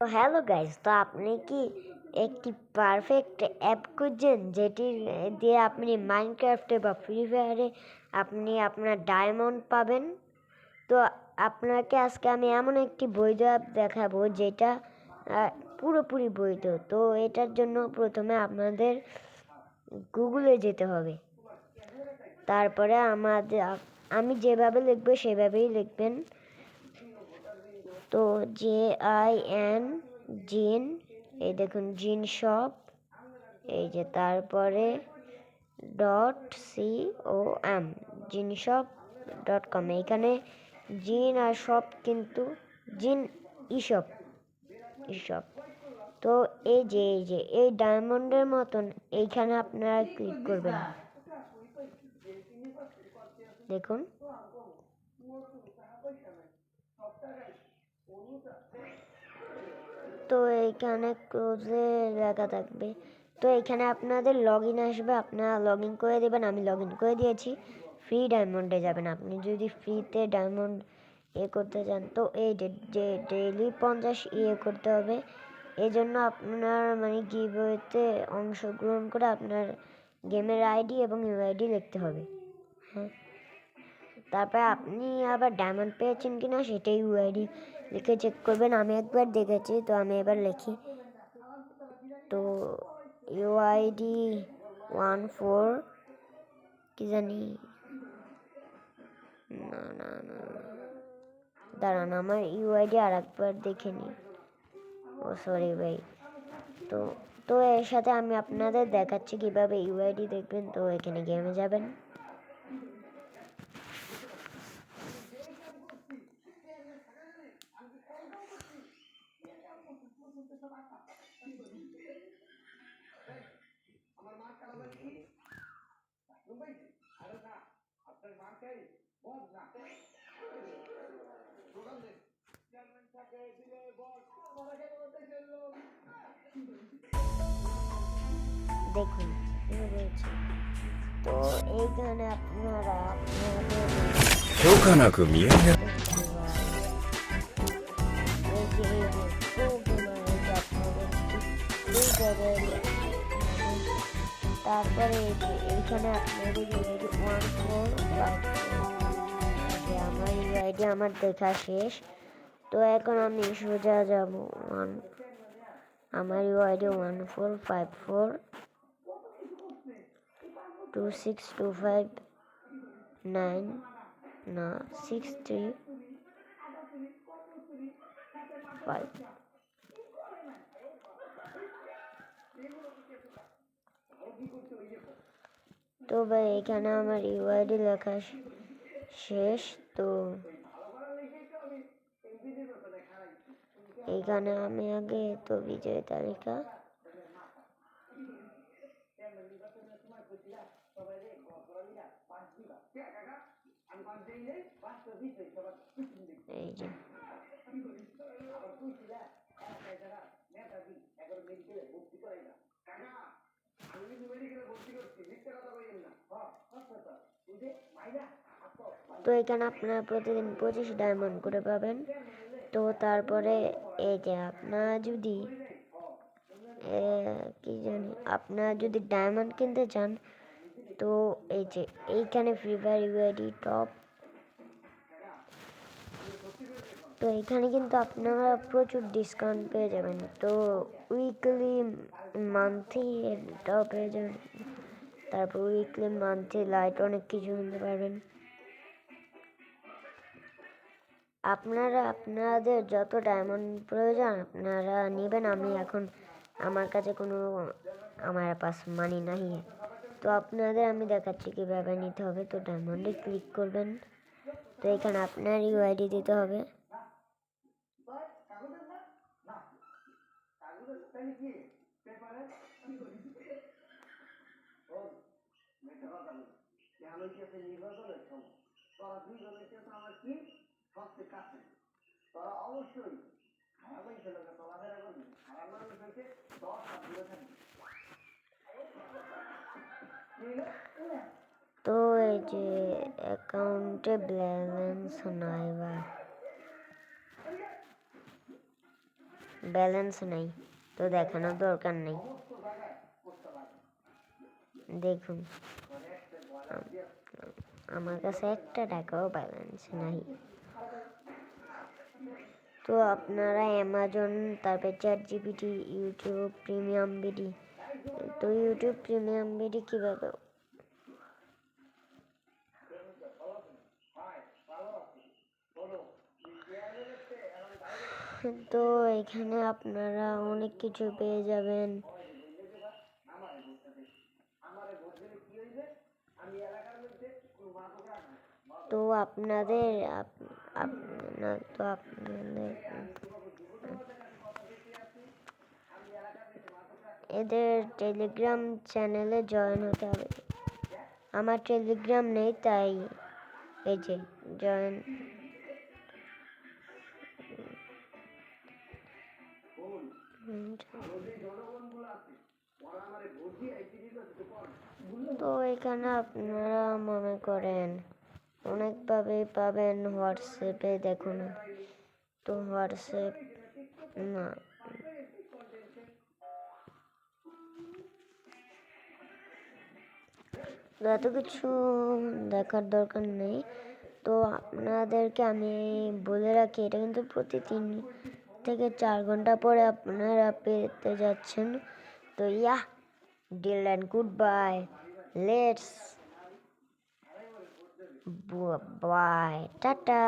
তো hello guys, তো আপনি কি একটি পারফেক্ট অ্যাপ খুঁজছেন যেটি দিয়ে আপনি মাইনক্রাফটে বা ফ্রি ফায়ারে আপনি আপনার ডায়মন্ড পাবেন? তো আপনাকে আজকে আমি এমন একটি বৈধ অ্যাপ দেখাবো যেটা পুরোপুরি বৈধ। তো এটার জন্য প্রথমে আপনাদের গুগলে যেতে হবে। তারপরে আমি যেভাবে লিখবো সেভাবেই লিখবেন। তো JIN জিন, এই দেখুন জিন শপ, এই যে তারপরে .com জিনশপ.com। এইখানে জিন আর শপ কিন্তু জিন ইশপ ইশপ। তো এই ডায়মন্ডের মতন এইখানে আপনারা ক্লিক করবেন। দেখুন, তো এইখানে ক্লোজে লেখা থাকবে। তো এখানে আপনাদের লগ ইন আসবে, আপনারা লগ ইন করে দেবেন। আমি লগ ইন করে দিয়েছি। ফ্রি ডায়মন্ডে যাবেন। আপনি যদি ফ্রিতে ডায়মন্ড করতে চান তো এই যে ডেইলি 50 করতে হবে। এই জন্য আপনার মানে গিভওয়েতে অংশগ্রহণ করে আপনার গেমের আইডি এবং ইউআইডি লিখতে হবে। হ্যাঁ, তারপরে আপনি আবার ডায়মন্ড পেয়েছেন কিনা সেটাই ইউআইডি লিখে চেক করবেন। আমি একবার দেখেছি, তো আমি এবার লিখি। তো ইউআইডি 14 কি জানি, না, দাঁড়ান, আমার ইউআইডি আর একবার দেখে নিই। ও সরি ভাই। তো তো এর সাথে আমি আপনাদের দেখাচ্ছি কিভাবে ইউআইডি দেখবেন। তো এখানে গেমে যাবেন। দেখুন, তো এইখানে আপনারা আপনাদের 許可なく見えない。তারপরে এইখানে আপনাদের ইউআইডি 1455। আমার ইউআইডি আমার দেখা শেষ। তো এখন আমি সোজা যাব আমার ইউআইডি 145426259 না 635। তো ভাই এখানে আমার ইউআইডি লেখা শেষ। তো এইখানে আমি আগে তো বিজয় তালিকা, এই যে তো এখানে আপনারা প্রতিদিন 25 ডায়মন্ড করে পাবেন। তো তারপরে এই যে আপনারা যদি ডায়মন্ড কিনতে চান তো এই যে এইখানে ফ্রি ফায়ার ইউআইডি টপ। তো এখানে কিন্তু আপনারা প্রচুর ডিসকাউন্ট পেয়ে যাবেন। তো উইকলি মান্থলি এটাও পেয়ে যাবেন। তারপর উইকলি মান্থলি লাইট অনেক কিছু কিনতে পারবেন। আপনারা আপনাদের যত ডায়মন্ড প্রয়োজন আপনারা নেবেন। আমি এখন আমার কাছে আমার পাস মানি নাই। তো আপনাদের আমি দেখাচ্ছি কীভাবে নিতে হবে। তো ডায়মন্ডে ক্লিক করবেন। তো এখানে আপনার ইউআইডি দিতে হবে। তো এই যে অ্যাকাউন্টে ব্যালেন্স নাই বা ব্যালেন্স নেই, তো দেখানোর দরকার নেই। দেখুন আমার কাছে একটা টাকাও ব্যালেন্স নাই। তো আপনারা অ্যামাজন, তারপর ChatGPT, ইউটিউব প্রিমিয়াম বিডি, তো ইউটিউব প্রিমিয়াম বিডি কীভাবে, তো এখানে আপনারা অনেক কিছু পেয়ে যাবেন। তো আপনাদের এদের টেলিগ্রাম চ্যানেলে জয়েন হতে হবে। আমার টেলিগ্রাম নেই, তাই এই যে জয়েন। তো এখানে আপনারা মনে করেন অনেকভাবে পাবেন। হোয়াটসঅ্যাপে দেখুন, তো হোয়াটসঅ্যাপ না, এত কিছু দেখার দরকার নেই। তো আপনাদেরকে আমি বলে রাখি, এটা কিন্তু প্রতি 3 থেকে 4 ঘন্টা পরে আপনারা পেতে যাচ্ছেন। তো deal and good bye, let's bye, tata.